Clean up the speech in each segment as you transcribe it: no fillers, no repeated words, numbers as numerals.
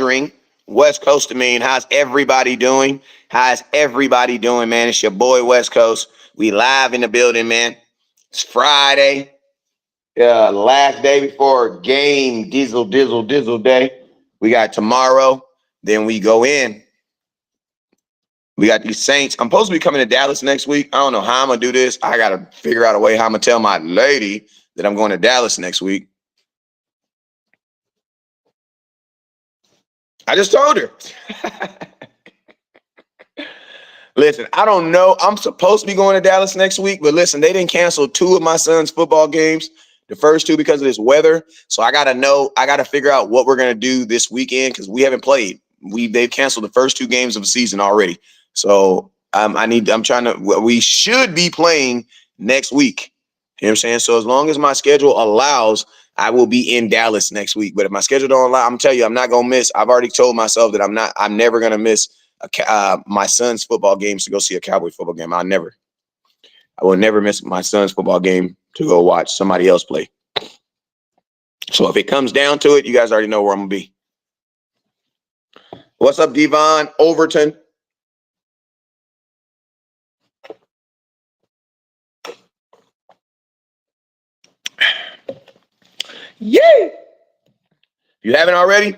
Catering, West Coast. I mean, how's everybody doing? How's everybody doing, man? It's your boy West Coast. We live in the building, man. It's Friday. Last day before game, dizzle day. We got tomorrow. Then we go in. We got these Saints. I'm supposed to be coming to Dallas next week. I don't know how I'm going to do this. I got to figure out a way how I'm going to tell my lady that I'm going to Dallas next week. I just told her. Listen, I don't know. I'm supposed to be going to Dallas next week, but listen, they didn't cancel 2 of my son's football games. The first 2 because of this weather. So I got to figure out what we're going to do this weekend because we haven't played. They've canceled the first 2 games of the season already. So we should be playing next week. You know what I'm saying? So as long as my schedule allows, I will be in Dallas next week. But if my schedule don't allow, I'm telling you, I'm not going to miss. I've already told myself that I'm never going to miss my son's football games to go see a Cowboys football game. I will never miss my son's football game to go watch somebody else play. So if it comes down to it, you guys already know where I'm going to be. What's up, Devon Overton? Yay! If you haven't already,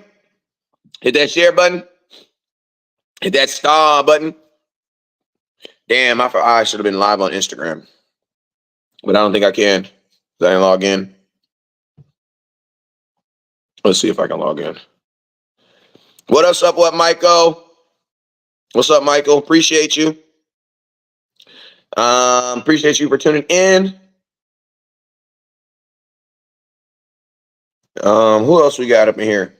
hit that share button. Hit that star button. Damn, I should have been live on Instagram. But I don't think I can. I didn't log in. Let's see if I can log in. What's up, Michael? What's up, Michael? Appreciate you. Appreciate you for tuning in. Who else we got up in here?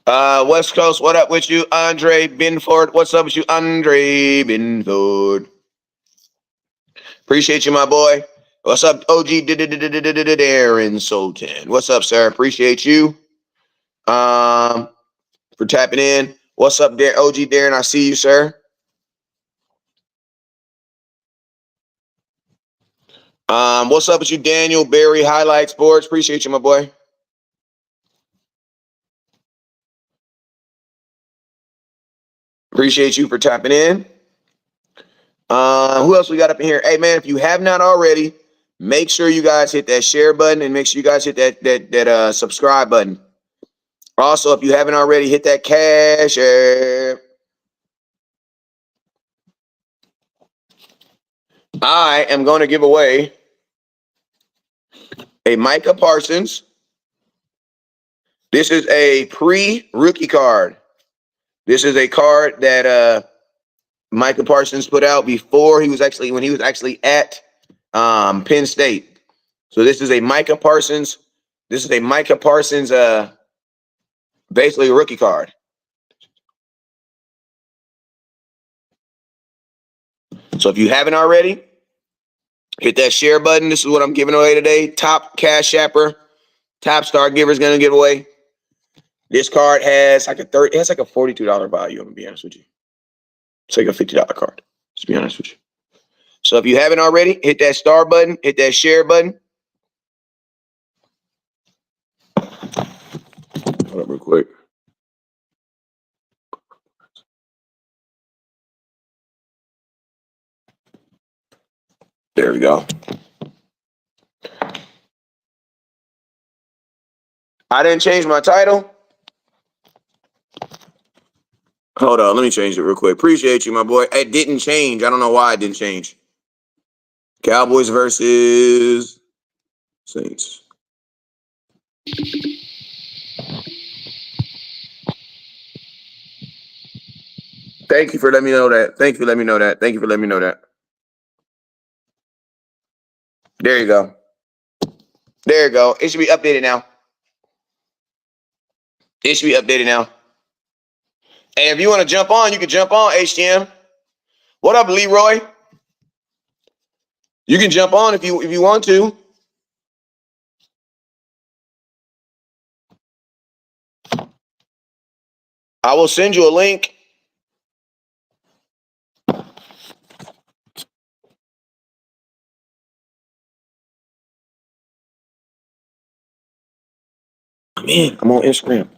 West Coast, what up with you, Andre Binford? What's up with you, Andre Binford? Appreciate you, my boy. What's up, OG Darren Sultan? What's up, sir? Appreciate you for tapping in. What's up, OG Darren? I see you, sir. What's up with you, Daniel Berry, Highlight Sports? Appreciate you, my boy. Appreciate you for tapping in. Who else we got up in here? Hey, man, if you have not already, make sure you guys hit that share button and make sure you guys hit that subscribe button. Also, if you haven't already, hit that CashApp. I am going to give away a Micah Parsons. This is a pre-rookie card. This is a card that Micah Parsons put out before when he was actually at Penn State. So this is a Micah Parsons. This is a Micah Parsons, basically a rookie card. So if you haven't already, hit that share button. This is what I'm giving away today. Top Cash Appper, top star giver is going to give away. This card has like a $42 value. I'm going to be honest with you. It's like a $50 card, to be honest with you. So if you haven't already, hit that star button, hit that share button. Hold up real quick. There we go. I didn't change my title. Hold on, let me change it real quick. Appreciate you, my boy. It didn't change. I don't know why it didn't change. Cowboys versus Saints. Thank you for letting me know that. Thank you for letting me know that. Thank you for letting me know that. There you go. There you go. It should be updated now. It should be updated now. And if you want to jump on, you can jump on, HTM. What up, Leroy? You can jump on if you want to. I will send you a link. I'm in. I'm on Instagram.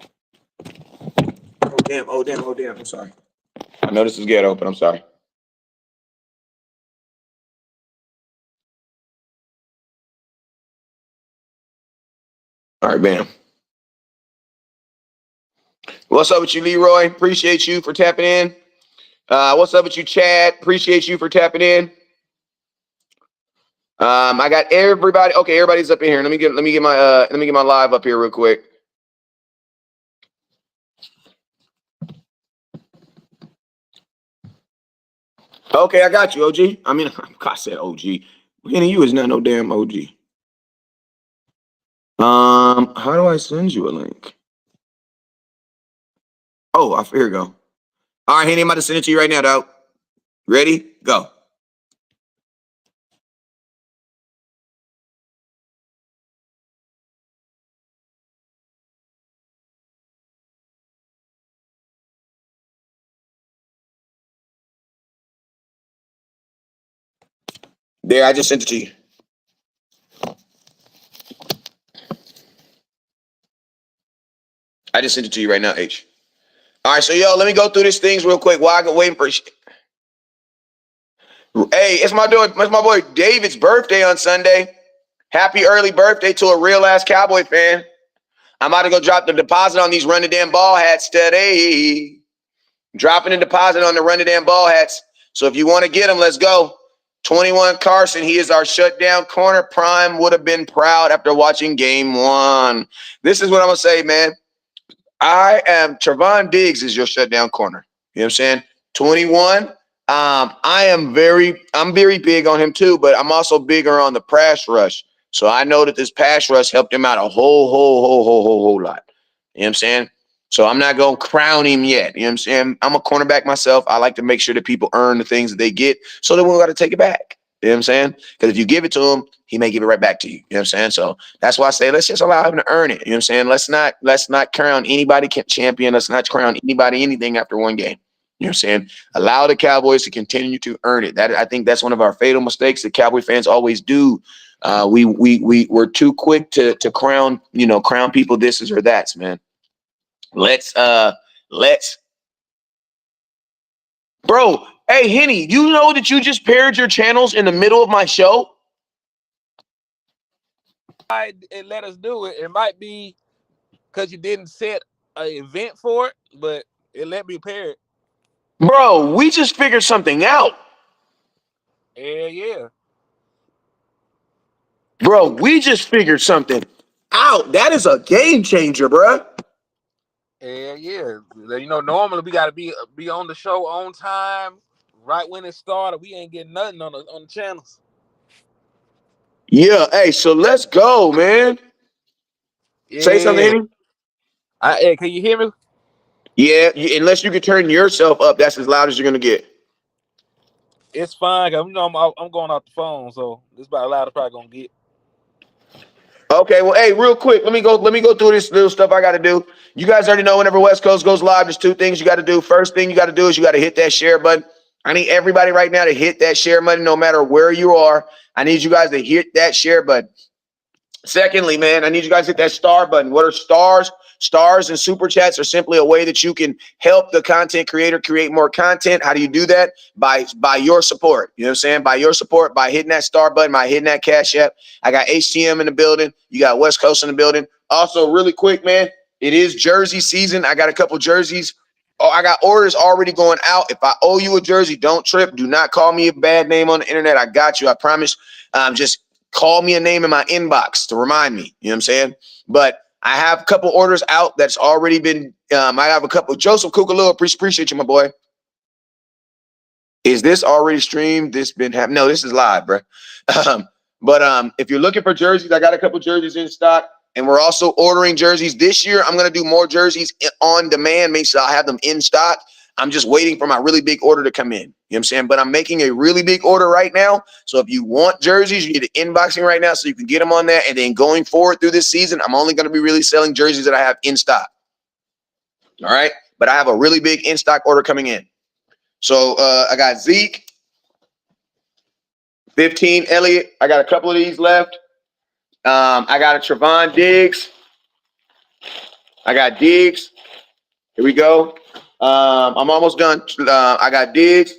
Oh damn. Oh damn. Oh damn. I'm sorry. I know this is ghetto, but I'm sorry. All right, bam. What's up with you, Leroy? Appreciate you for tapping in. What's up with you, Chad? Appreciate you for tapping in. I got everybody. Okay, everybody's up in here. Let me get my live up here real quick. Okay, I got you, OG. I mean, I said OG. Henny, you is not no damn OG. How do I send you a link? Oh, here we go. All right, Henny, I'm about to send it to you right now, dog. Ready? Go. There, I just sent it to you. I just sent it to you right now, H. All right, so yo, let me go through these things real quick while I go waiting for. Hey, it's my boy David's birthday on Sunday. Happy early birthday to a real ass Cowboy fan. I'm about to go drop the deposit on these run the damn ball hats today. Dropping a deposit on the run the damn ball hats. So if you want to get them, let's go. 21 Carson, he is our shutdown corner. Prime would have been proud after watching game one. This is what I'm going to say, man. Trevon Diggs is your shutdown corner. You know what I'm saying? 21. I'm very big on him too, but I'm also bigger on the pass rush. So I know that this pass rush helped him out a whole lot. You know what I'm saying? So I'm not going to crown him yet. You know what I'm saying? I'm a cornerback myself. I like to make sure that people earn the things that they get so that we got to take it back. You know what I'm saying? Because if you give it to him, he may give it right back to you. You know what I'm saying? So that's why I say let's just allow him to earn it. You know what I'm saying? Let's not crown anybody champion. Let's not crown anybody anything after one game. You know what I'm saying? Allow the Cowboys to continue to earn it. That I think that's one of our fatal mistakes that Cowboy fans always do. We're too quick to crown people this is or that's, man. Let's bro. Hey Henny, you know that you just paired your channels in the middle of my show? It let us do it. It might be because you didn't set an event for it, but it let me pair it. Bro, we just figured something out. Yeah. Bro, we just figured something out. That is a game changer, bro. Yeah. Normally we gotta be on the show on time, right when it started. We ain't getting nothing on the channels. Yeah, hey, so let's go, man. Say something, Yeah. Henny. Hey, can you hear me? Yeah, unless you can turn yourself up, that's as loud as you're gonna get. It's fine. Cause I'm going off the phone, so this about as loud as probably gonna get. Okay, well, hey, real quick, let me go through this little stuff I got to do. You guys already know whenever West Coast goes live, there's two things you got to do. First thing you got to do is you got to hit that share button. I need everybody right now to hit that share button, no matter where you are. I need you guys to hit that share button. Secondly, man, I need you guys to hit that star button. What are stars? Stars and super chats are simply a way that you can help the content creator create more content. How do you do that? By your support. You know what I'm saying? By your support, by hitting that star button, by hitting that cash app. I got HTM in the building. You got West Coast in the building. Also, really quick, man, it is jersey season. I got a couple jerseys. Oh, I got orders already going out. If I owe you a jersey, don't trip. Do not call me a bad name on the internet. I got you. I promise. Just call me a name in my inbox to remind me. You know what I'm saying? But I have a couple orders out that's already been. I have a couple. Joseph Kukalua, appreciate you, my boy. Is this already streamed? This been happening? No, this is live, bro. But if you're looking for jerseys, I got a couple jerseys in stock, and we're also ordering jerseys this year. I'm gonna do more jerseys on demand. Make sure I have them in stock. I'm just waiting for my really big order to come in. You know what I'm saying? But I'm making a really big order right now. So if you want jerseys, you need to inboxing right now so you can get them on there. And then going forward through this season, I'm only going to be really selling jerseys that I have in stock. All right. But I have a really big in stock order coming in. So I got Zeke, 15 Elliott. I got a couple of these left. I got a Trevon Diggs. I got Diggs. Here we go. I'm almost done. I got Diggs.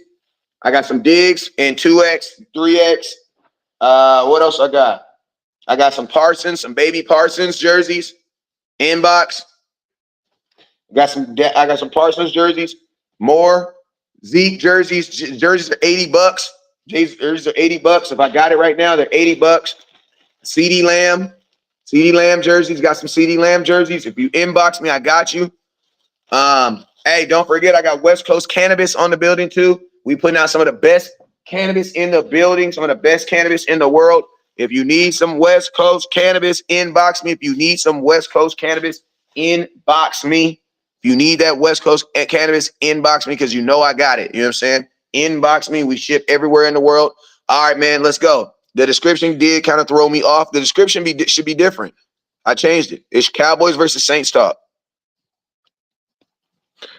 I got some Diggs and 2X, 3X. What else I got? I got some Parsons, some baby Parsons jerseys. Inbox. I got some Parsons jerseys. More Zeke jerseys. Jerseys are $80. Jerseys are $80. If I got it right now, they're $80. CD Lamb. CD Lamb jerseys. Got some CD Lamb jerseys. If you inbox me, I got you. Hey, don't forget, I got West Coast Cannabis on the building too. We putting out some of the best cannabis in the building, some of the best cannabis in the world. If you need some West Coast cannabis, inbox me. If you need some West Coast cannabis, inbox me. If you need that West Coast cannabis, inbox me because you know I got it. You know what I'm saying? Inbox me. We ship everywhere in the world. All right, man, let's go. The description did kind of throw me off. The description should be different. I changed it. It's Cowboys versus Saints talk.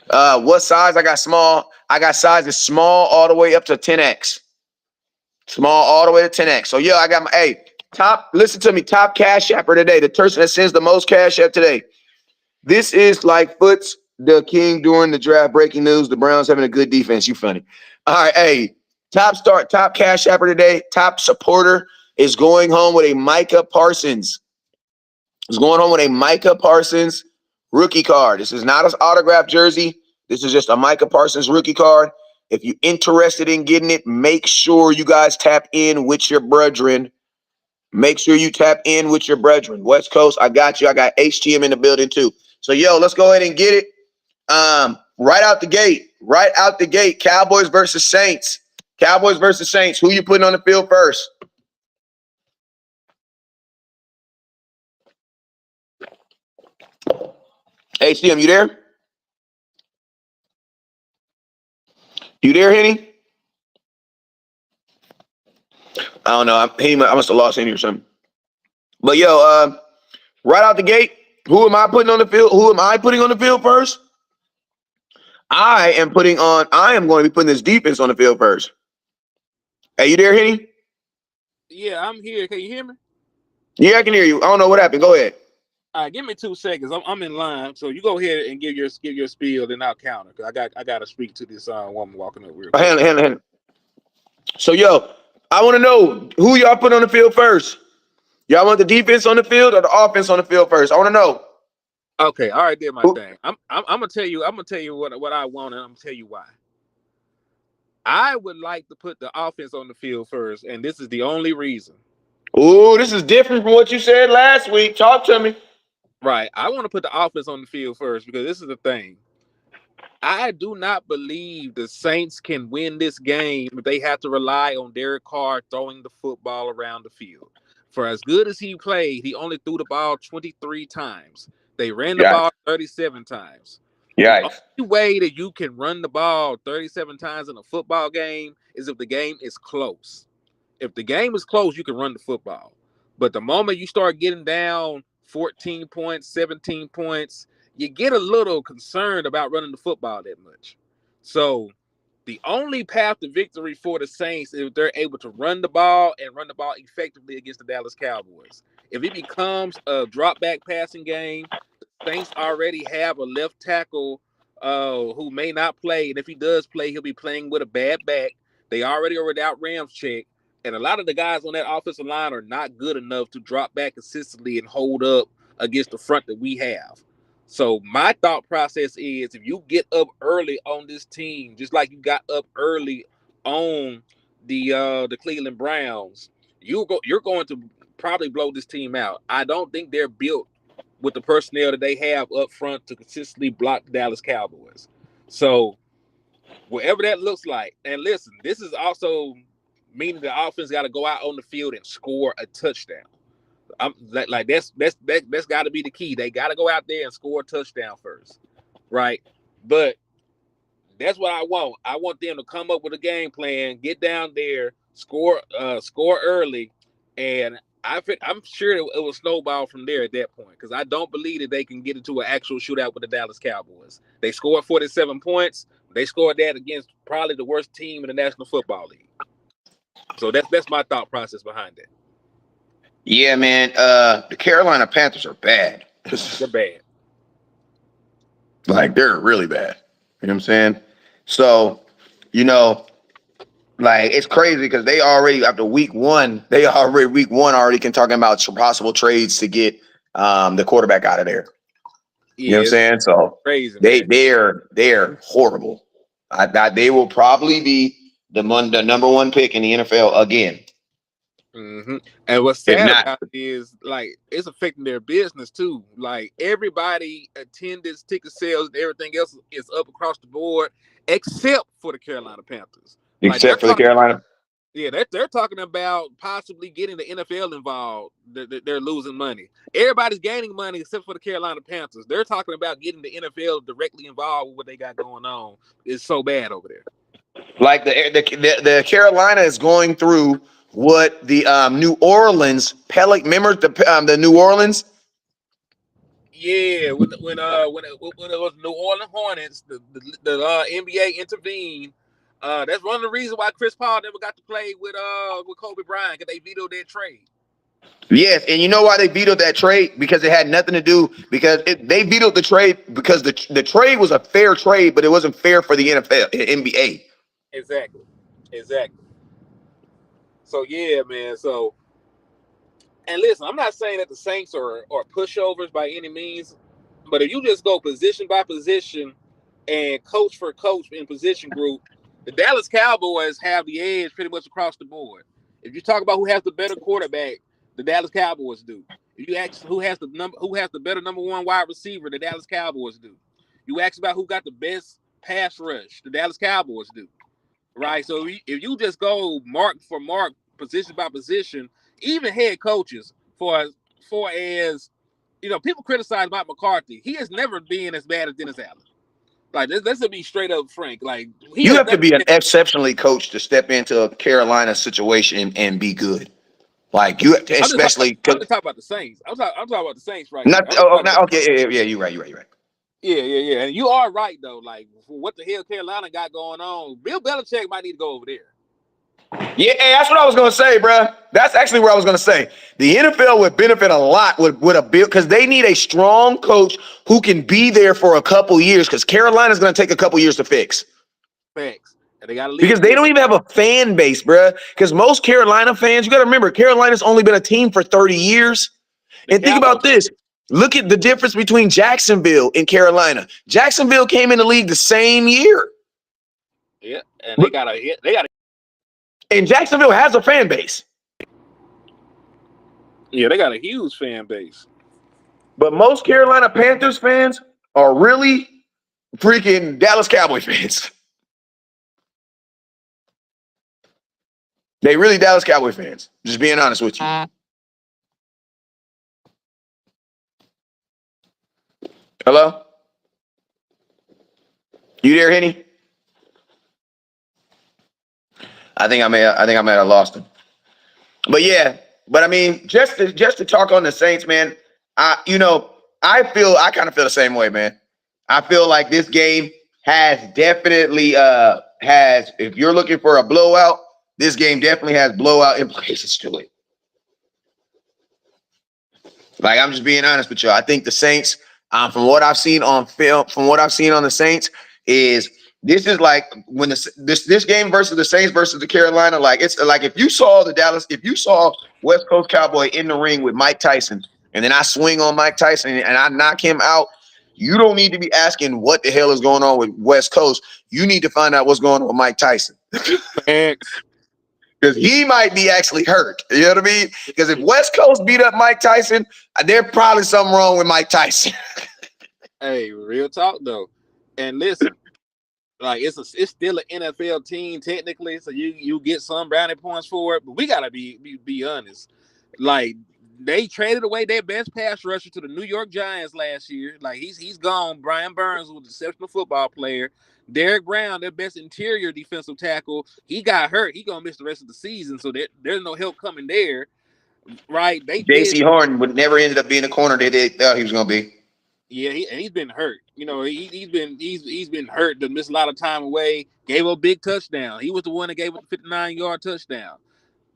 What size? I got small. I got sizes small all the way up to 10X. Small all the way to 10X. So yeah, I got my top. Listen to me. Top cash apper today. The person that sends the most cash app today. This is like Foots the King during the draft. Breaking news: the Browns having a good defense. You funny. All right, hey. Top cash apper today. Top supporter is going home with a Micah Parsons. Is going home with a Micah Parsons rookie card. This is not an autographed jersey. This is just a Micah Parsons rookie card. If you're interested in getting it, make sure you guys tap in with your brethren. Make sure you tap in with your brethren. West Coast, I got you. I got HTM in the building too. So, yo, let's go ahead and get it. Right out the gate. Cowboys versus Saints. Cowboys versus Saints. Who you putting on the field first? HTM, you there? You there, Henny? I don't know. I must have lost Henny or something. But yo, right out the gate, who am I putting on the field? Who am I putting on the field first? I am going to be putting this defense on the field first. Hey, you there, Henny? Yeah, I'm here. Can you hear me? Yeah, I can hear you. I don't know what happened. Go ahead. All right, give me 2 seconds. I'm in line, so you go ahead and give your spiel, then I'll counter. Cause I got to speak to this woman walking up real quick. Handle. So, yo, I want to know who y'all put on the field first. Y'all want the defense on the field or the offense on the field first? I want to know. Okay, all right, did my thing. I'm gonna tell you what I want, and I'm gonna tell you why. I would like to put the offense on the field first, and this is the only reason. Ooh, this is different from what you said last week. Talk to me. Right, I want to put the offense on the field first because this is the thing. I do not believe the Saints can win this game if they have to rely on Derek Carr throwing the football around the field. For as good as he played, he only threw the ball 23 times. They ran the ball 37 times. The Yikes. only way that you can run the ball 37 times in a football game is if the game is close. If the game is close, you can run the football. But the moment you start getting down 14 points, 17 points, you get a little concerned about running the football that much. So the only path to victory for the Saints is if they're able to run the ball and run the ball effectively against the Dallas Cowboys. If it becomes a drop back passing game, the Saints already have a left tackle who may not play. And if he does play, he'll be playing with a bad back. They already are without Ramczyk. And a lot of the guys on that offensive line are not good enough to drop back consistently and hold up against the front that we have. So my thought process is if you get up early on this team, just like you got up early on the Cleveland Browns, you're going to probably blow this team out. I don't think they're built with the personnel that they have up front to consistently block the Dallas Cowboys. So whatever that looks like, and listen, this is also meaning the offense got to go out on the field and score a touchdown. I'm like that's got to be the key. They got to go out there and score a touchdown first, right? But that's what I want. I want them to come up with a game plan, get down there, score early, and I'm sure it will snowball from there at that point because I don't believe that they can get into an actual shootout with the Dallas Cowboys. They scored 47 points. They scored that against probably the worst team in the National Football League. So that's my thought process behind it. Yeah, man. The Carolina Panthers are bad. They're bad. Like they're really bad. You know what I'm saying? So, you know, like it's crazy because they already after week one already can talking about possible trades to get the quarterback out of there. You know what I'm Yeah, it's saying? So crazy, they man. they're horrible. They will probably be the number one pick in the NFL again. hmm And what's If sad not, about it is like it's affecting their business too. Like everybody attendance, ticket sales, and everything else is up across the board, except for the Carolina Panthers. Like they're except for the talking, Carolina. yeah, they're talking about possibly getting the NFL involved. They're losing money. Everybody's gaining money except for the Carolina Panthers. They're talking about getting the NFL directly involved with what they got going on. It's so bad over there. Like the Carolina is going through what the New Orleans Pelic. Remember the New Orleans. Yeah, when it was New Orleans Hornets, the NBA intervened. That's one of the reasons why Chris Paul never got to play with Kobe Bryant because they vetoed their trade. Yes, and you know why they vetoed that trade? Because it had nothing to do. They vetoed the trade because the trade was a fair trade, but it wasn't fair for the NFL, NBA. Exactly, exactly. So yeah, man. So and listen, I'm not saying that the Saints are pushovers by any means, but if you just go position by position and coach for coach in position group, the Dallas Cowboys have the edge pretty much across the board. If you talk about who has the better quarterback, the Dallas Cowboys do. If you ask who has the better number one wide receiver, the Dallas Cowboys do. You ask about who got the best pass rush, the Dallas Cowboys do. Right? So if you just go mark for mark, position by position, even head coaches for as people criticize Mike McCarthy. He has never been as bad as Dennis Allen. Like let's be straight up frank. Like he You has have to never be an been. exceptionally coach to step into a Carolina situation and be good. Like you, I'm just talking about. especially I'm just talking about the Saints. I'm talking about the Saints right here. not. I'm just Oh, talking about. not okay. Yeah, you're right. You're right. You're right. Yeah. And you are right though. Like for what the hell Carolina got going on, Bill Belichick might need to go over there. Yeah, hey, that's what I was gonna say, bro. That's actually where I was gonna say. The NFL would benefit a lot with a bill because they need a strong coach who can be there for a couple years. Because Carolina's gonna take a couple years to fix Facts. And they got to lead because the they way. don't even have a fan base, bro. Because most Carolina fans, you got to remember, Carolina's only been a team for 30 years. The And think about Cowboys. this. Look at the difference between Jacksonville and Carolina. Jacksonville came in the league the same year, Yeah, and they got a and Jacksonville has a fan base. yeah they got a huge fan base. But most Carolina Panthers fans are really freaking Dallas Cowboy fans. They really Dallas Cowboy fans. Just being honest with you. Hello? You there, Henny? I think I may have lost him. But yeah, but I mean, just to talk on the Saints, man. I kind of feel the same way, man. I feel like this game has definitely has if you're looking for a blowout, this game definitely has blowout implications to it. Like I'm just being honest with you. I think the Saints, from what I've seen on film, from what I've seen on the Saints, is this is like when this game versus the Saints versus the Carolina. Like it's like if you saw West Coast Cowboy in the ring with Mike Tyson, and then I swing on Mike Tyson and I knock him out. You don't need to be asking what the hell is going on with West Coast. You need to find out what's going on with Mike Tyson. Facts. Because he might be actually hurt. You know what I mean? Because if West Coast beat up Mike Tyson, there's probably something wrong with Mike Tyson. Hey, real talk though. And listen, like it's still an NFL team technically, so you get some brownie points for it. But we gotta be honest. Like they traded away their best pass rusher to the New York Giants last year. Like he's gone. Brian Burns was an exceptional football player. Derek Brown, their best interior defensive tackle, he got hurt. He gonna miss the rest of the season, so there's no help coming there. Right? They did. J.C. Horn would never ended up being the corner they thought he was going to be. Yeah, he's been hurt. He's been hurt. To miss a lot of time away. Gave up a big touchdown. He was the one that gave up the 59-yard touchdown.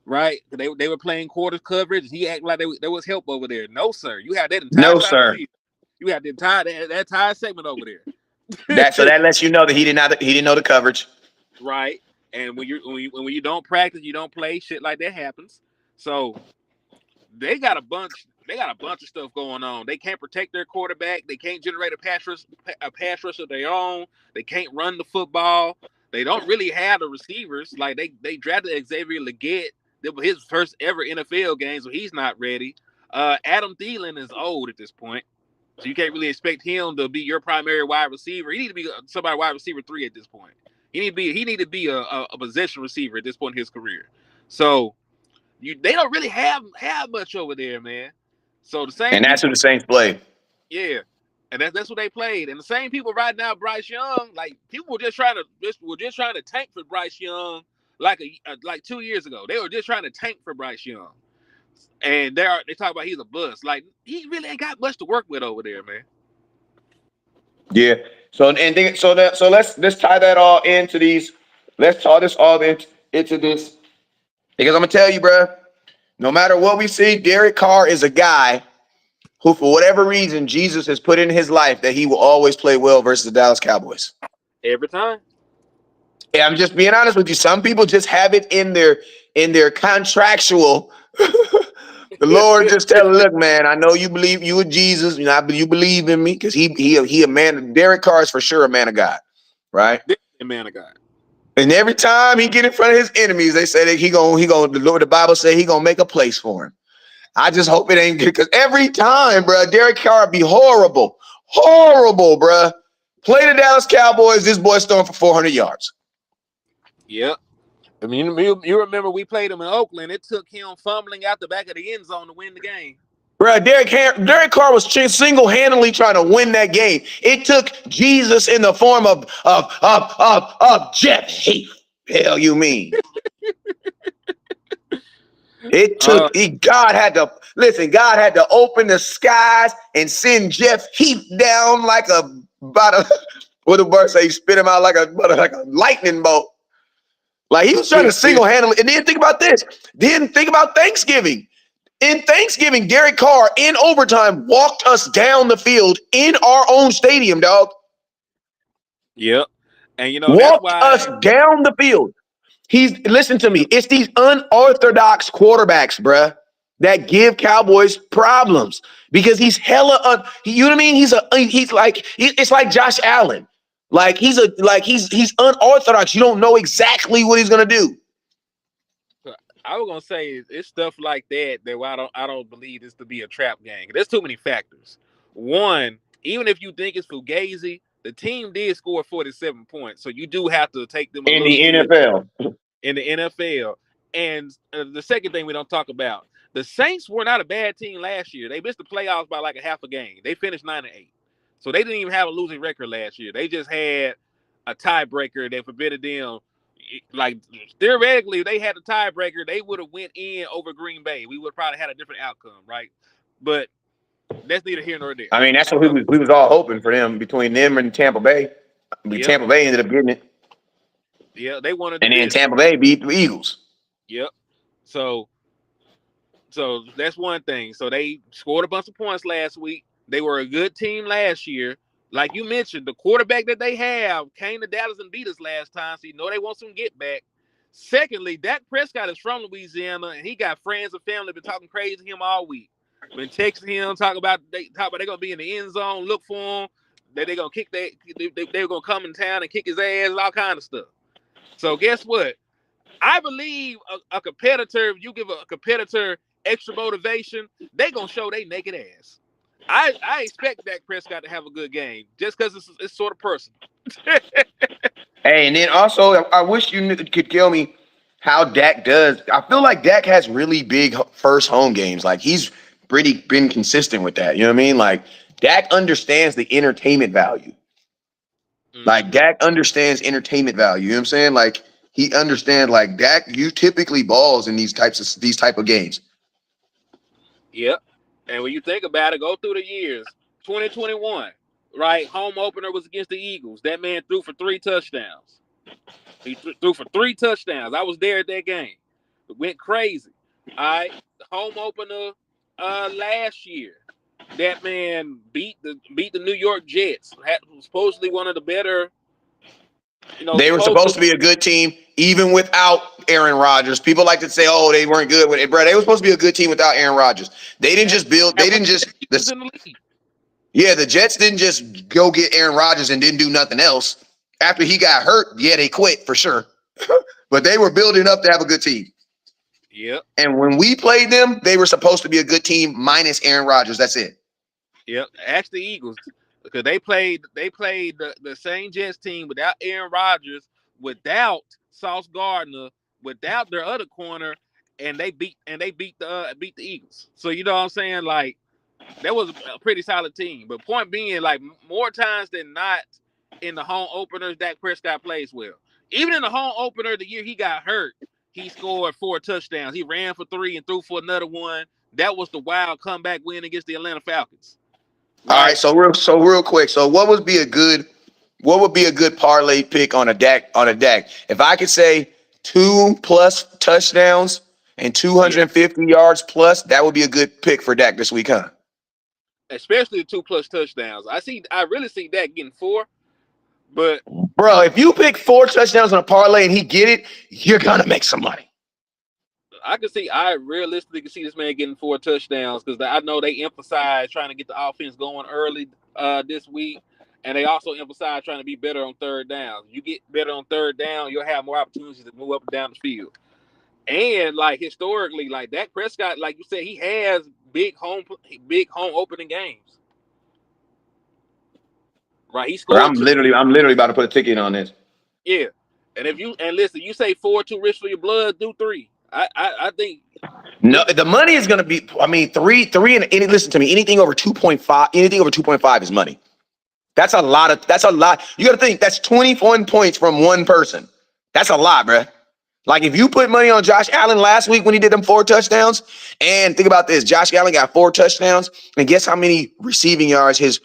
Right? They were playing quarters coverage. He acted like there was help over there. No, sir. You had that entire No, side of the sir. field. You had the entire that entire segment over there. That lets you know that he didn't know the coverage. Right. And when you don't practice, you don't play. Shit like that happens. So they got a bunch of stuff going on. They can't protect their quarterback. They can't generate a pass rush of their own. They can't run the football. They don't really have the receivers. Like they drafted Xavier Legette. That was his first ever NFL game, so he's not ready. Adam Thielen is old at this point, so you can't really expect him to be your primary wide receiver. He need to be somebody wide receiver 3 at this point. He need to be a possession receiver at this point in his career. So they don't really have much over there, man. So the same And that's who people, the Saints play. yeah, and that's what they played. And the same people right now, Bryce Young, like people were just trying to tank for Bryce Young like 2 years ago. They were just trying to tank for Bryce Young, and they talk about he's a bust. Like he really ain't got much to work with over there, man. Yeah. So let's tie that all into these. Let's tie this all into this because I'm gonna tell you, bro. No matter what we see, Derek Carr is a guy who, for whatever reason, Jesus has put in his life that he will always play well versus the Dallas Cowboys. Every time. Yeah, I'm just being honest with you. Some people just have it in their contractual. The Lord just tell, look, man, I know you believe you in Jesus, you believe in me because he a man. Derek Carr is for sure a man of God, right? Man of God. And every time he get in front of his enemies, they say that he gonna the Lord, the Bible say he gonna make a place for him. I just hope it ain't good because every time, bro, Derek Carr be horrible, horrible, bro. Play the Dallas Cowboys. This boy's throwing for 400 yards. Yep. I mean, you remember we played him in Oakland. It took him fumbling out the back of the end zone to win the game. Bro, Derek Carr was single-handedly trying to win that game. It took Jesus in the form of Jeff Heath. Hell, you mean? It Uh, took God had to listen. God had to open the skies and send Jeff Heath down like what the bird say? Spit him out like a lightning bolt. Like he was trying to single-handedly. And then think about this. Then think about Thanksgiving. In Thanksgiving, Derek Carr in overtime walked us down the field in our own stadium, dog. yep. And that's Walked us why. down the field. Listen to me. It's these unorthodox quarterbacks, bruh, that give Cowboys problems because he's hella. You know what I mean? It's like Josh Allen. Like he's unorthodox. You don't know exactly what he's gonna do. I was gonna say it's stuff like that why I don't believe this to be a trap game. There's too many factors. One, even if you think it's Fugazi, the team did score 47 points, so you do have to take them a In little the serious NFL. in the NFL. And the second thing we don't talk about, the Saints were not a bad team last year. They missed the playoffs by like a half a game. They finished 9-8, so they didn't even have a losing record last year. They just had a tiebreaker that forbidden them. Like theoretically, if they had a tiebreaker, they would have went in over Green Bay. We would have probably had a different outcome, right? But that's neither here nor there. I mean, that's what we was all hoping for them between them and Tampa Bay. I mean, Yep, Tampa Bay ended up getting it, yeah, they wanted the and then business. Tampa Bay beat the Eagles. Yep. So that's one thing. So they scored a bunch of points last week. They were a good team last year. Like you mentioned, the quarterback that they have came to Dallas and beat us last time, so they want some get back. Secondly, Dak Prescott is from Louisiana, and he got friends and family been talking crazy to him all week. Been texting him, talk about they're gonna be in the end zone, look for him. They're gonna they're gonna come in town and kick his ass, all kind of stuff. So guess what? I believe a competitor, if you give a competitor extra motivation, they gonna show they naked ass. I expect Dak Prescott to have a good game just because it's sort of personal. Hey, and then also, I wish you could tell me how Dak does. I feel like Dak has really big first home games. Like he's pretty been consistent with that. You know what I mean? Like Dak understands the entertainment value. Like Mm-hmm. Dak understands entertainment value. You know what I'm saying? Like he understands. Like Dak, you typically balls in these type of games. Yep. And when you think about it, go through the years. 2021, right? Home opener was against the Eagles. That man threw for 3 touchdowns. He threw for 3 touchdowns. I was there at that game. It went crazy. All right. Home opener last year. That man beat the New York Jets. Was supposedly one of the better, They were supposed to be a good team, even without Aaron Rodgers. People like to say, "Oh, they weren't good with it, bro." They were supposed to be a good team without Aaron Rodgers. They didn't just build. They one didn't of just. the best in the league. Yeah, the Jets didn't just go get Aaron Rodgers and didn't do nothing else. After he got hurt, yeah, they quit for sure. But they were building up to have a good team. Yep. And when we played them, they were supposed to be a good team minus Aaron Rodgers. That's it. Yep. Ask the Eagles because they played the same Jets team without Aaron Rodgers, without Sauce Gardner, without their other corner, and they beat the Eagles. So you know what I'm saying? Like that was a pretty solid team. But point being, like more times than not, in the home openers, Dak Prescott plays well. Even in the home opener, the year he got hurt, he scored 4 touchdowns. He ran for 3 and threw for another one. That was the wild comeback win against the Atlanta Falcons. All right, Like so real quick. So what would be a good parlay pick on a Dak? If I could say 2+ touchdowns and yeah, 250 yards plus, that would be a good pick for Dak this week, huh? especially the 2+ touchdowns. I really see Dak getting 4, but Bro, if you pick 4 touchdowns on a parlay and he get it, you're gonna make some money. I realistically can see this man getting 4 touchdowns because I know they emphasize trying to get the offense going early this week, and they also emphasize trying to be better on third down. You get better on third down, you'll have more opportunities to move up and down the field. And like historically, like Dak Prescott, like you said, he has big home opening games. Right, he Bro, scored two. I'm literally about to put a ticket on this. Yeah, and if you and listen, you say 4 too rich for your blood, do 3. I think No, three. the money is gonna be. I mean, three, and listen to me. Anything over 2.5 is money. That's a lot of. That's a lot. You got to think that's 21 points from one person. That's a lot, bro. Like if you put money on Josh Allen last week when he did them 4 touchdowns, and think about this: Josh Allen got 4 touchdowns, and guess how many receiving yards his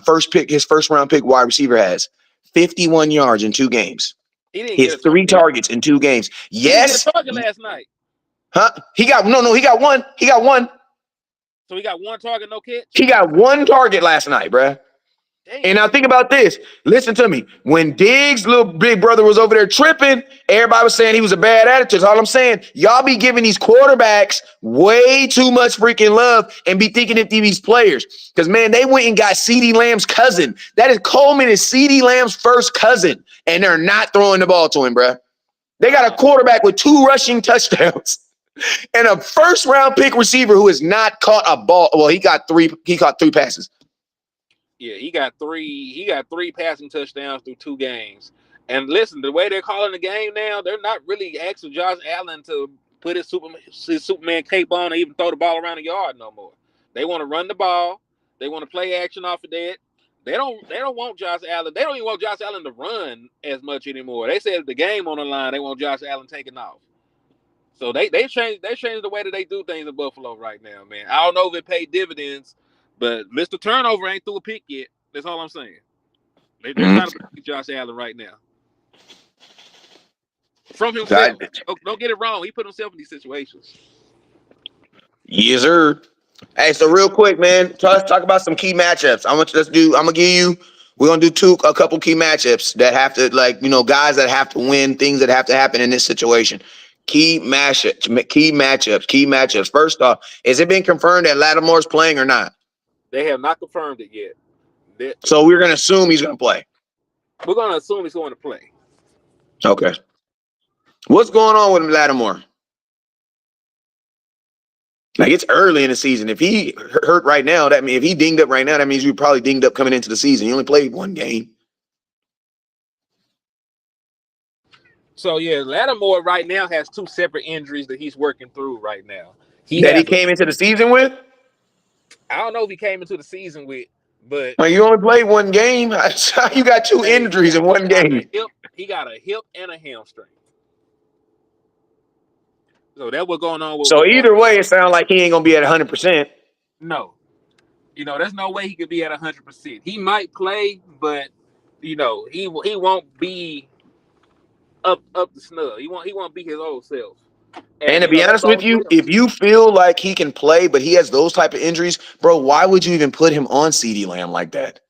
first round pick wide receiver has? 51 yards in 2 games. He didn't He get has a three target. targets in 2 games. He didn't get Yes, a target last night. huh? He got no. He got one. He got one. So he got 1 target, no catch. He got one target last night, bruh. And Damn. now think about this. Listen to me. When Diggs' little big brother was over there tripping, everybody was saying he was a bad attitude. That's all I'm saying. Y'all be giving these quarterbacks way too much freaking love and be thinking of these players. Because, man, they went and got CeeDee Lamb's cousin. That is Coleman is CeeDee Lamb's first cousin. And they're not throwing the ball to him, bruh. They got a quarterback with 2 rushing touchdowns and a first-round pick receiver who has not caught a ball. Well, he caught 3 passes. Yeah, he got 3. He got 3 passing touchdowns through 2 games. And listen, the way they're calling the game now, they're not really asking Josh Allen to put his Superman cape on and even throw the ball around the yard no more. They want to run the ball. They want to play action off of that. They don't want Josh Allen. They don't even want Josh Allen to run as much anymore. They said the game on the line, they want Josh Allen taking off. So they changed the way that they do things in Buffalo right now, man. I don't know if it paid dividends, but Mr. Turnover ain't threw a pick yet. That's all I'm saying. They're trying to pick Josh Allen right now from I, himself. Don't get it wrong. He put himself in these situations. yes, sir. Hey, so real quick, man, let's talk about some key matchups. I'm gonna give you. We're gonna do a couple key matchups that have to, guys that have to win, things that have to happen in this situation. Key matchups. First off, has it been confirmed that Lattimore's playing or not? They have not confirmed it yet. They- So we're gonna assume he's gonna play. we're going to assume he's going to play. Okay. What's going on with Lattimore? Like it's early in the season. If he hurt right now, that means if he dinged up right now, that means you probably dinged up coming into the season. You only played 1 game. So yeah, Lattimore right now has 2 separate injuries that he's working through right now. He That he has. came into the season with. I don't know if he came into the season with, but Like you only played 1 game. You got 2 hey, injuries in he one got a game. hip. He got a hip and a hamstring. So that's what's going on with So what's going either on way, with it sounds like he ain't gonna be at 100%. no. There's no way he could be at 100%. He might play, but he won't be up to snug. He won't be his old self. And And to be that honest with bodes you, well. if you feel like he can play, but he has those type of injuries, bro, why would you even put him on CD Lamb like that?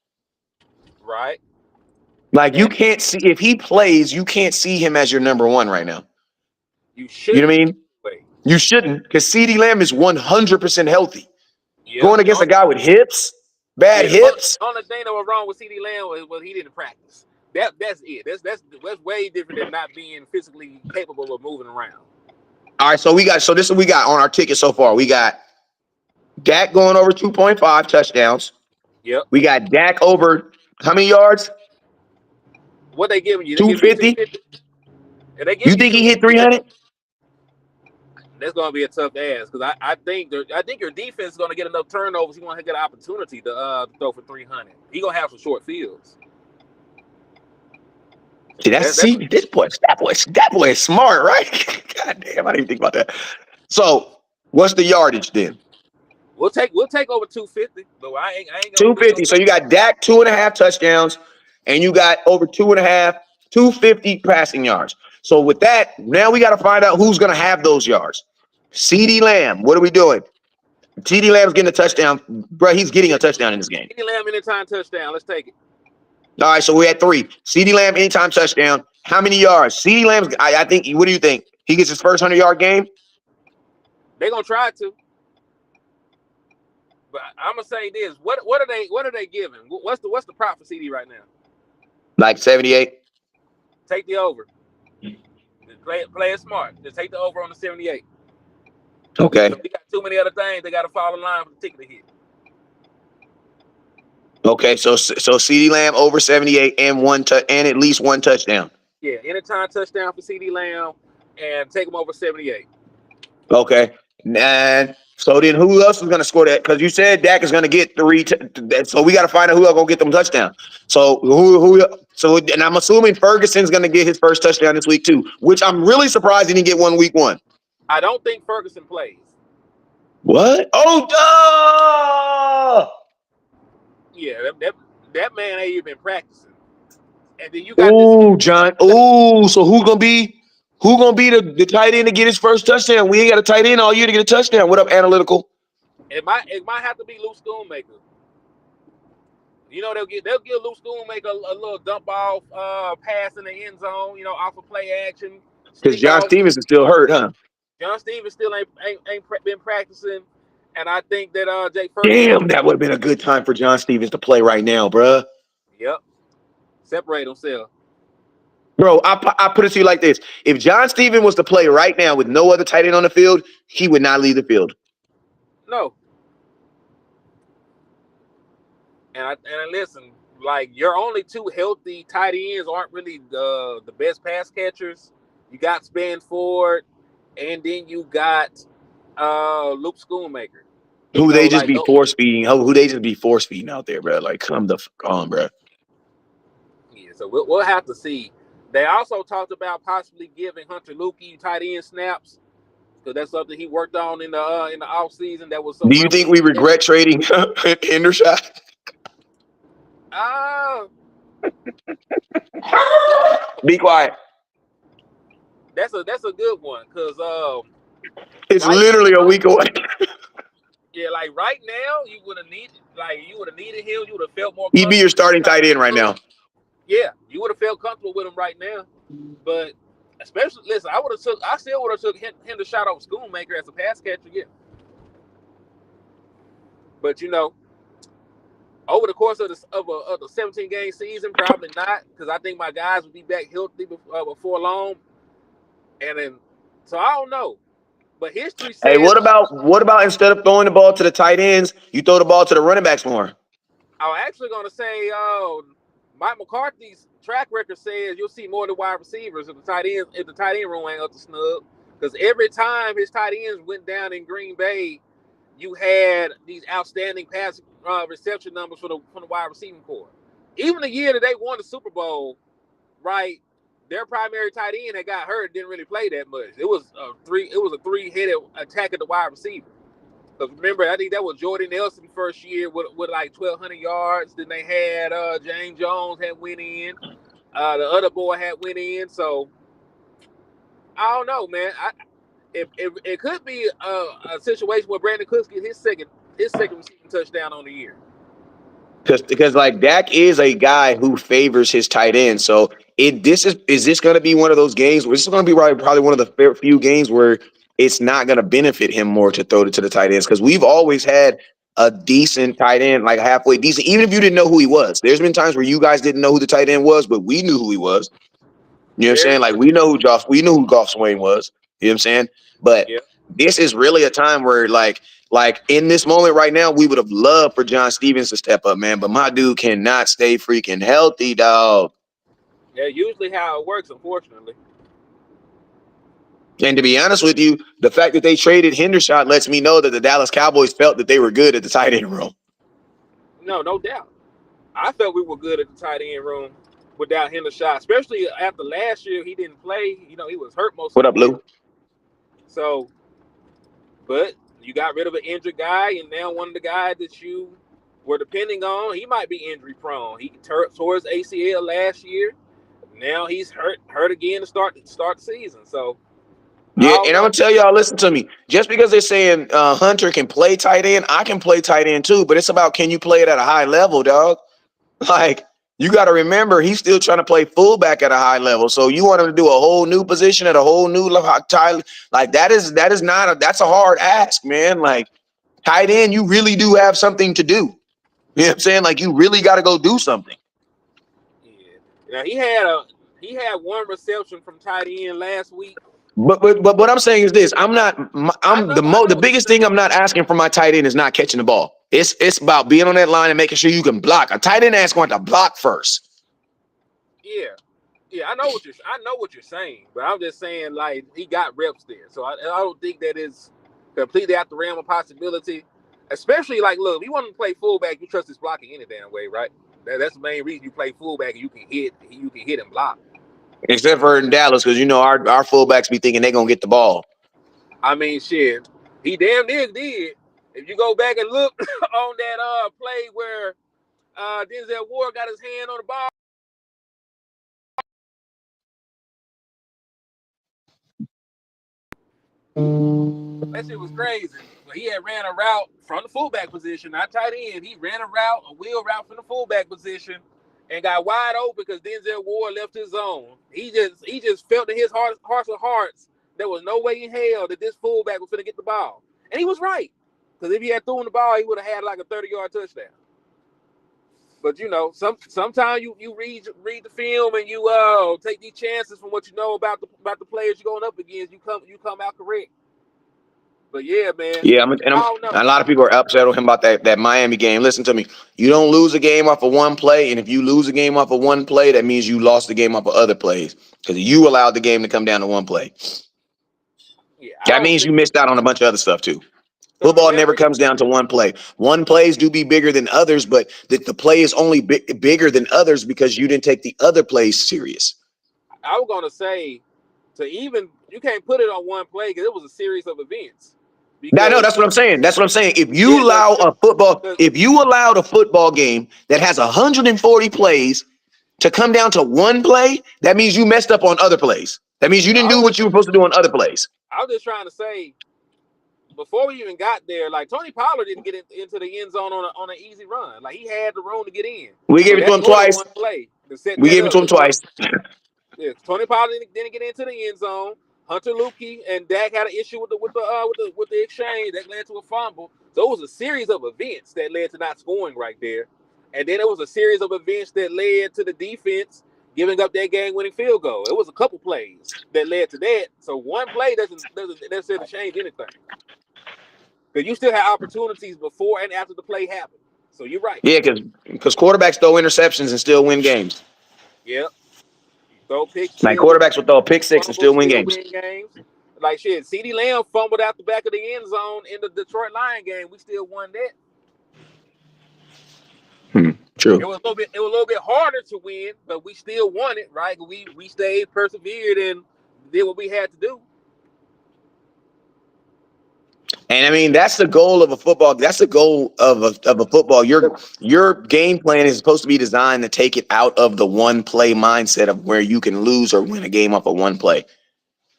Right? Like you And can't see if he plays, you can't see him as your number one right now. you You know what I shouldn't mean? wait. You shouldn't, because CD Lamb is 100% healthy. Yeah. Going The against a only, guy with hips, bad yeah. hips. The only thing that was wrong with CD Lamb was he didn't practice. That's it. That's way different than not being physically capable of moving around. All right, so this is what we got on our ticket so far. We got Dak going over 2.5 touchdowns. Yep. We got Dak over how many yards? What they giving you? They giving you 250. 250. If they You giving you think he hit 250, 300? that's gonna be a tough ask because I think your defense is gonna get enough turnovers. He want to get an opportunity to throw for 300. He gonna have some short fields. That's See, that boy is smart, right? God damn, I didn't even think about that. So, what's the yardage then? we'll take over 250. But I ain't gonna put no 250. So you got Dak 2.5 touchdowns, and you got over 2.5, 250 passing yards. So with that, now we got to find out who's going to have those yards. CD Lamb, what are we doing? CD Lamb's getting a touchdown, bro. He's getting a touchdown in this game. CeeDee Lamb anytime touchdown. Let's take it. All right, so we're at 3. CD Lamb anytime touchdown. How many yards? CD Lamb's. I think. What do you think? He gets his first 100-yard game. They gonna try to. But I'm gonna say this: what are they giving? What's the prop for CD right now? Like 78. Take the over. Play it smart. Just take the over on the 78. Okay. So we got too many other things. They got to fall in line for the ticket to hit. Okay. So CD Lamb over 78 and and at least one touchdown. Yeah, anytime touchdown for CD Lamb and take them over 78. Okay. And so then who else is going to score that? Because you said Dak is going to get 3. So we got to find out who else going to get them touchdown. So and I'm assuming Ferguson's going to get his first touchdown this week too, which I'm really surprised he didn't get one week 1. I don't think Ferguson plays. What? Oh, duh! Yeah, that man ain't even been practicing. And then you got this. Oh, John. Oh, so who gonna be the tight end to get his first touchdown? We ain't got a tight end all year to get a touchdown. What up, analytical? It might have to be Luke Schoonmaker. You know they'll give Luke Schoonmaker a little dump off pass in the end zone. Off of play action, Because sneak John off. Stevens is still hurt, huh? John Stevens still ain't been practicing, and I think that Jake Ferguson gonna. Damn, that would have been a good time for John Stevens to play right now, bruh. Yep, separate himself. Bro, I put it to you like this. If John Stevens was to play right now with no other tight end on the field, he would not leave the field. No, and listen, like your only two healthy tight ends aren't really the best pass catchers. You got Spanford, and then you got Luke Schoonmaker. Who So they just like, be force feeding? Who they just be force feeding out there, bro? Like, come the fuck on, bro. yeah. So we'll have to see. They also talked about possibly giving Hunter Lukey tight end snaps because that's something he worked on in the off season. That was some Do you think rumblings. we regret trading Hendershot? Uh, Be quiet. that's a good one because It's right literally a now, week away. yeah, like right now you would have needed him. You would have felt more He'd be your comfortable. starting tight end right now. Yeah, you would have felt comfortable with him right now. But especially, listen, I still would have took Hendershot over Schoonmaker as a pass catcher. Yeah, but over the course of the 17 game season, probably not because I think my guys would be back healthy before long. And then, so I don't know. But history Hey, says what about instead of throwing the ball to the tight ends, you throw the ball to the running backs more? I'm actually going to say Mike McCarthy's track record says you'll see more of the wide receivers if the tight end room ain't up to snub. Because every time his tight ends went down in Green Bay, you had these outstanding pass reception numbers from the wide receiving core. Even the year that they won the Super Bowl, right? Their primary tight end that got hurt didn't really play that much. It was a three-headed attack at the wide receiver. Because remember, I think that was Jordan Nelson first year with like 1,200 yards. Then they had James Jones had went in. The other boy had went in. So I don't know, man. it could be a situation where Brandon Cooks get his second receiving touchdown on the year. Because like Dak is a guy who favors his tight end. So is this going to be one of those games where this is going to be probably one of the few games where it's not going to benefit him more to throw it to the tight ends, because we've always had a decent tight end, like halfway decent, even if you didn't know who he was. There's been times where you guys didn't know who the tight end was, but we knew who he was. You know what I'm Very saying? Like much. we knew who Goff Swain was. You know what I'm saying? But Yeah. this is really a time where like in this moment right now, we would have loved for John Stevens to step up, man. But my dude cannot stay freaking healthy, dog. Yeah. Usually how it works, unfortunately. And to be honest with you, the fact that they traded Hendershot lets me know that the Dallas Cowboys felt that they were good at the tight end room. No doubt. I felt we were good at the tight end room without Hendershot, especially after last year. He didn't play. He was hurt most of What the up, year. Lou? So, but you got rid of an injured guy, and now one of the guys that you were depending on, he might be injury prone. He tore his ACL last year. Now he's hurt again to start the season. So I Yeah, don't and I'm know. gonna tell y'all, listen to me. Just because they're saying Hunter can play tight end, I can play tight end too. But it's about, can you play it at a high level, dog? Like, you got to remember, he's still trying to play fullback at a high level. So you want him to do a whole new position at a whole new title, like that is not that's a hard ask, man. Like, tight end, you really do have something to do. You know what I'm saying? Like, you really got to go do something. Yeah. Now he had one reception from tight end last week. But what I'm saying is this: I'm I know the what you're biggest thing saying. I'm not asking for my tight end is not catching the ball. It's about being on that line and making sure you can block. A tight end is going to block first. Yeah. Yeah, I know what you're saying, but I'm just saying like he got reps there, so I don't think that is completely out the realm of possibility. Especially like, look, if you want to play fullback, you trust his blocking any damn way, right? That's the main reason you play fullback, and you can hit and block. Except for in Dallas, because our fullbacks be thinking they're gonna get the ball. I mean, shit, he damn near did. If you go back and look on that play where Denzel Ward got his hand on the ball. That shit was crazy. But he had ran a route from the fullback position, not tight end. He ran a wheel route from the fullback position, and got wide open because Denzel Ward left his zone. He just felt in his hearts of hearts there was no way in hell that this fullback was going to get the ball, and he was right. Because if he had thrown the ball, he would have had like a 30-yard touchdown. But sometimes you read the film and you take these chances from what you know about the players you're going up against. You come out correct. But yeah, man, Yeah, I don't know. a lot of people are upset with him about that Miami game. Listen to me. You don't lose a game off of one play, and if you lose a game off of one play, that means you lost the game off of other plays because you allowed the game to come down to one play. Yeah, I That don't means think you missed out on a bunch of other stuff too. because Football never remember, comes down to one play. One plays do be bigger than others, but the play is only bigger than others because you didn't take the other plays serious. I was gonna say to even you can't put it on one play because it was a series of events. I know, Because that's what I'm saying. That's what I'm saying. yeah, If you allowed a football game that has 140 plays to come down to one play, that means you messed up on other plays. That means you didn't I do was what you were supposed to do on other plays. trying to say before we even got there, like Tony Pollard didn't get into the end zone on an easy run. Like he had the room to get in. We So gave it to that's him more than twice. one play to set We that gave it up. to him twice. Tony Pollard didn't get into the end zone. Hunter Lukey and Dak had an issue with the exchange that led to a fumble. So it was a series of events that led to not scoring right there, and then it was a series of events that led to the defense giving up that game-winning field goal. It was a couple plays that led to that. So one play doesn't necessarily change anything because you still have opportunities before and after the play happened. So you're right. Yeah, because quarterbacks throw interceptions and still win games. Yep. Throw picks, Like still win quarterbacks will throw a pick six and fumbles, still win still games. win games. Like shit, CeeDee Lamb fumbled out the back of the end zone in the Detroit Lion game. We still won that. True. It was a little bit harder to win, but we still won it, right? We stayed, persevered, and did what we had to do. And I mean, that's the goal of a football. That's the goal of a football. Your game plan is supposed to be designed to take it out of the one play mindset of where you can lose or win a game off of one play.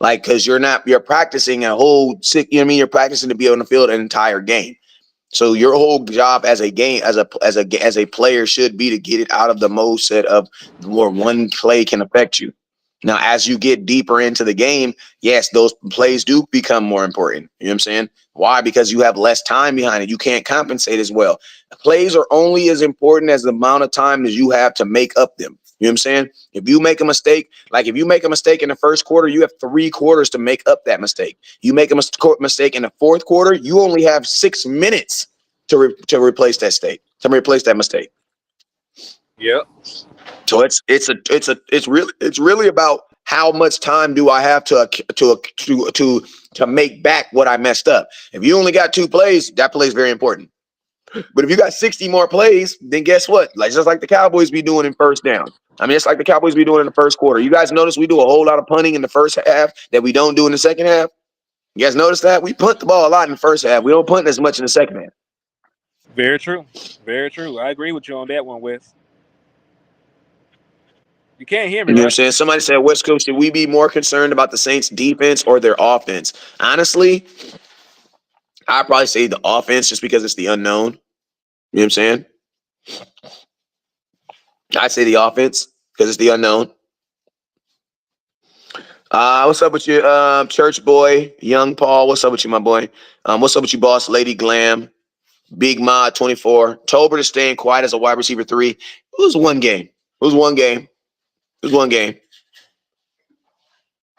Like, because you're practicing a whole sick, you know what I mean? You're practicing to be on the field an entire game. So your whole job as a game, as a player should be to get it out of the mode set of where one play can affect you. Now, as you get deeper into the game, yes, those plays do become more important. You know what I'm saying? Why? Because you have less time behind it. You can't compensate as well. Plays are only as important as the amount of time that you have to make up them. You know what I'm saying? If you make a mistake, like if you make a mistake in the first quarter, you have 3 quarters to make up that mistake. You make a mistake in the fourth quarter, you only have 6 minutes to replace that replace that mistake. Yep. So it's really about how much time do I have to make back what I messed up. If you only got 2 plays, that play is very important. But if you got 60 more plays, then guess what? Like just like the Cowboys be doing in first down. I mean, it's like the Cowboys be doing in the first quarter. You guys notice we do a whole lot of punting in the first half that we don't do in the second half. You guys notice that? We punt the ball a lot in the first half. We don't punt as much in the second half. Very true. Very true. I agree with you on that one, Wes. You can't hear me, You know what I'm right? saying? Somebody said, West Coast, should we be more concerned about the Saints defense or their offense? Honestly, I'd probably say the offense just because it's the unknown. You know what I'm saying? I'd say the offense because it's the unknown. What's up with you, church boy, young Paul? What's up with you, my boy? What's up with you, boss, Lady Glam, Big Mod 24? Tolbert is staying quiet as a wide receiver 3. It was one game. It was one game. It was one game.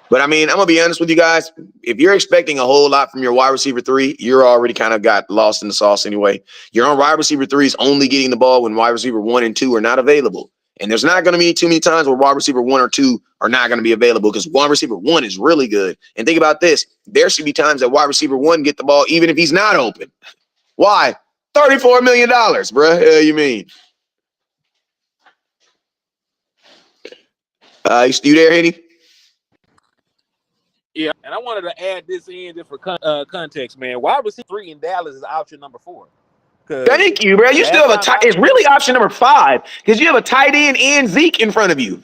But I mean, I'm gonna be honest with you guys. If you're expecting a whole lot from your wide receiver 3, you're already kind of got lost in the sauce anyway. Your own wide receiver 3 is only getting the ball when wide receiver 1 and 2 are not available. And there's not going to be too many times where wide receiver 1 or 2 are not going to be available because wide receiver 1 is really good. And think about this. There should be times that wide receiver 1 get the ball even if he's not open. Why? $34 million, bro. Hell you mean? You there, Henny? Yeah. And I wanted to add this in just for context, man. Wide receiver 3 in Dallas is option number 4. Because Thank you, bro. You still last have a time tight. It's really option number 5 because you have a tight end and Zeke in front of you.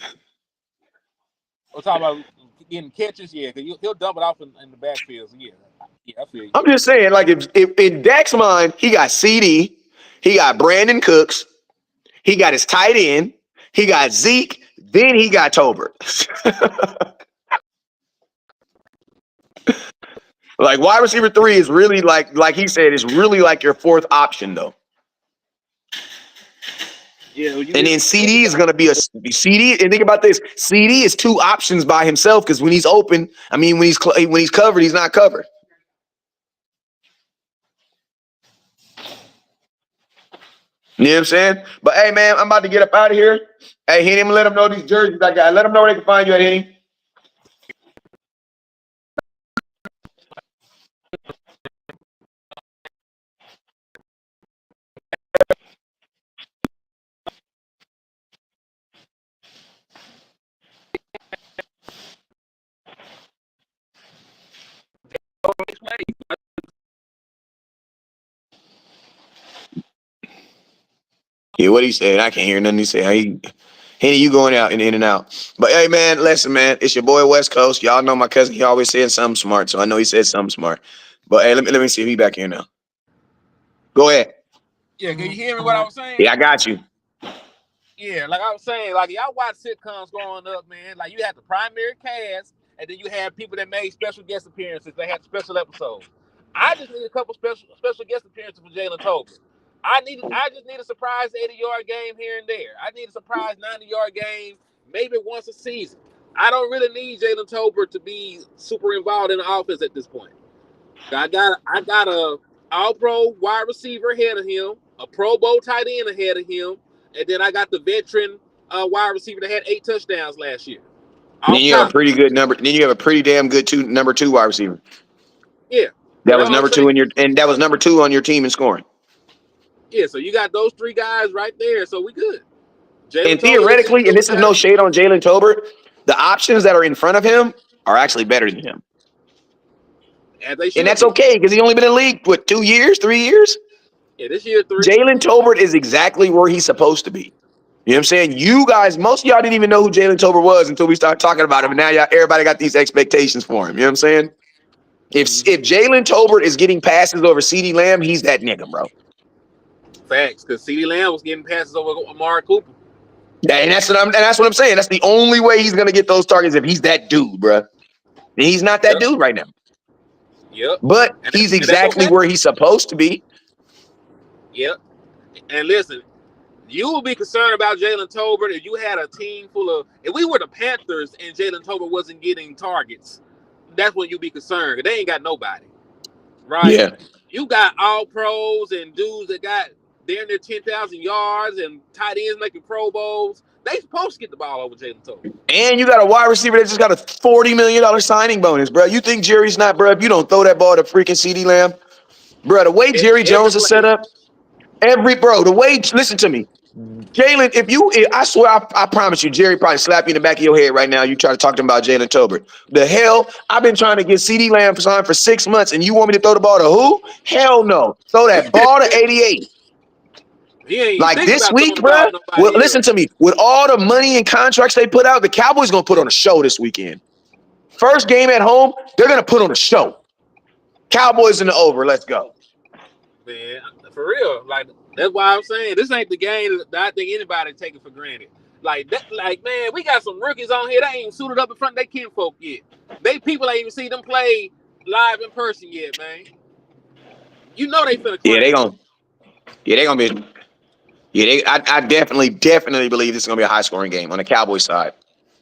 we're talking about getting catches, yeah, because he'll dump it off in the backfield. So yeah, I feel you. I'm just saying, like, if in Dak's mind, he got CD, he got Brandon Cooks, he got his tight end, he got Zeke, then he got Tolbert. Like wide receiver 3 is really like he said, is really like your 4th option though. Yeah, and then CD is going to be a CD. And think about this: CD is 2 options by himself because when he's open, I mean, when he's covered, he's not covered. You know what I'm saying? But hey, man, I'm about to get up out of here. Hey, hit him, let him know these jerseys I got. Let him know where they can find you at, Henny. Yeah, what he said, I can't hear nothing he said. Henny, you going out and in and out. But hey, man, listen, man, it's your boy West Coast. Y'all know my cousin. He always said something smart, so I know he said something smart. But hey, let me see if he back here now. Go ahead. Yeah, can you hear me? What I was saying? Yeah, I got you. Yeah, like I was saying, like y'all watch sitcoms growing up, man. Like you had the primary cast, and then you had people that made special guest appearances. They had special episodes. I just need a couple special guest appearances for Jalen Tolbert. I just need a surprise 80-yard game here and there. I need a surprise 90-yard game maybe once a season. I don't really need Jalen Tolbert to be super involved in the offense at this point. I got a all pro wide receiver ahead of him, a Pro Bowl tight end ahead of him, and then I got the veteran wide receiver that had 8 touchdowns last year. Then Off you have a top, pretty good number. Then you have a pretty damn good number 2 wide receiver. yeah. So That that's was what I'm number saying. 2 that was number 2 on your team in scoring. Yeah, so you got those 3 guys right there, so we good. And Jalen Tolbert is theoretically, still and the this is no guy. shade on Jalen Tolbert, the options that are in front of him are actually better than him. As they And should that's be. okay because he's only been in the league, 2 years, 3 years? Yeah, this year 3. Jalen Tolbert is exactly where he's supposed to be. You know what I'm saying? You guys, most of y'all didn't even know who Jalen Tolbert was until we started talking about him. And now everybody got these expectations for him. You know what I'm saying? If Jalen Tolbert is getting passes over CeeDee Lamb, he's that nigga, bro. Facts, because CeeDee Lamb was getting passes over Amari Cooper. And that's what I'm saying. That's the only way he's gonna get those targets if he's that dude, bro. And he's not that Yep. dude right now. Yep. But he's And that's exactly okay. where he's supposed to be. Yep. And listen, you would be concerned about Jalen Tolbert if you had a team full of. If we were the Panthers and Jalen Tolbert wasn't getting targets, that's when you'd be concerned. They ain't got nobody, right? Yeah. You got all pros and dudes that got damn near 10,000 yards and tight ends making Pro Bowls. They supposed to get the ball over Jalen Tolbert. And you got a wide receiver that just got a $40 million signing bonus, bro. You think Jerry's not, bro? If you don't throw that ball to freaking CeeDee Lamb, bro, the way Jerry Every Jones is set play. up, listen to me. Jalen, I swear, I promise you, Jerry probably slap you in the back of your head right now. You try to talk to him about Jalen Tolbert. The hell? I've been trying to get CeeDee Lamb signed for 6 months, and you want me to throw the ball to who? Hell no. Throw that ball to 88. He ain't even Like thinking this about throwing week, the ball bro. to Well, nobody listen else. to me. With all the money and contracts they put out, the Cowboys gonna put on a show this weekend. First game at home, they're gonna put on a show. Cowboys in the over. Let's go. Man, for real. Like, that's why I'm saying this ain't the game that I think anybody taking for granted. Like that, like, man, we got some rookies on here. They ain't suited up in front of their kinfolk yet. They people ain't even see them play live in person yet, man. You know they finna Yeah, they clown. gonna. Yeah, they gonna be. Yeah, I definitely believe this is gonna be a high scoring game on the Cowboys side.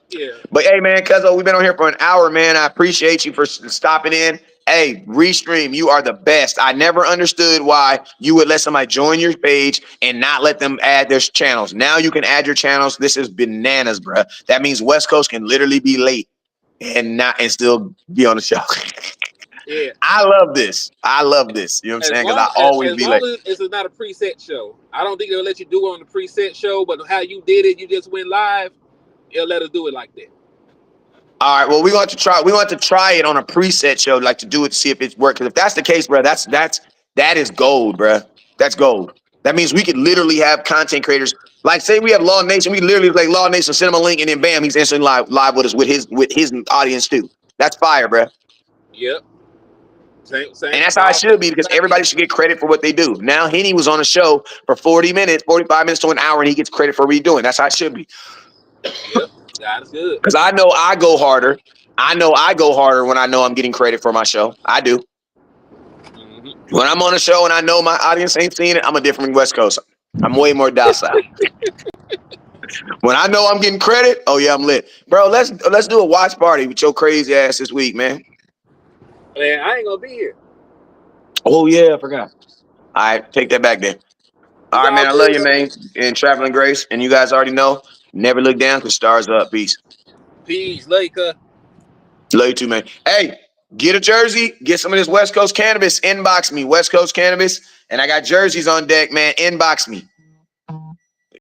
Yeah, But hey, man, Cuzzo, we've been on here for an hour, man. I appreciate you for stopping in. Hey, Restream, you are the best. I never understood why you would let somebody join your page and not let them add their channels. Now you can add your channels. This is bananas, bro. That means West Coast can literally be late and still be on the show. yeah. I love this. I love this. You know what I'm As saying? Because long I always as be long late. as it's not a preset show, I don't think they'll let you do it on the preset show. But how you did it, you just went live. They'll let us do it like that. All right. Well, we want to try. We want to try it on a preset show, like to do it to see if it's work. Because if that's the case, bro, that is gold, bro. That's gold. That means we could literally have content creators. Like, say we have Law Nation, we literally like Law Nation, send him a link, and then bam, he's instantly live with us with his audience too. That's fire, bro. Yep. Same. And that's how it All should be because everybody should get credit for what they do. Now Henny was on a show for 40 minutes, 45 minutes to an hour, and he gets credit for what he's doing. That's how it should be. Yep. God is good. Because I know I go harder. I know I go harder when I know I'm getting credit for my show. I do. Mm-hmm. When I'm on a show and I know my audience ain't seeing it, I'm a different West Coast. I'm way more docile. When I know I'm getting credit, oh yeah, I'm lit. Bro, let's do a watch party with your crazy ass this week, man. Man, I ain't gonna be here. Oh yeah, I forgot. All right, take that back then. All It's right, all man. I love good you, though. man. And traveling grace. And you guys already know, never look down because stars up. Peace. Peace, Laker. Love you too, man. Hey, get a jersey. Get some of this West Coast cannabis. Inbox me, West Coast cannabis. And I got jerseys on deck, man. Inbox me.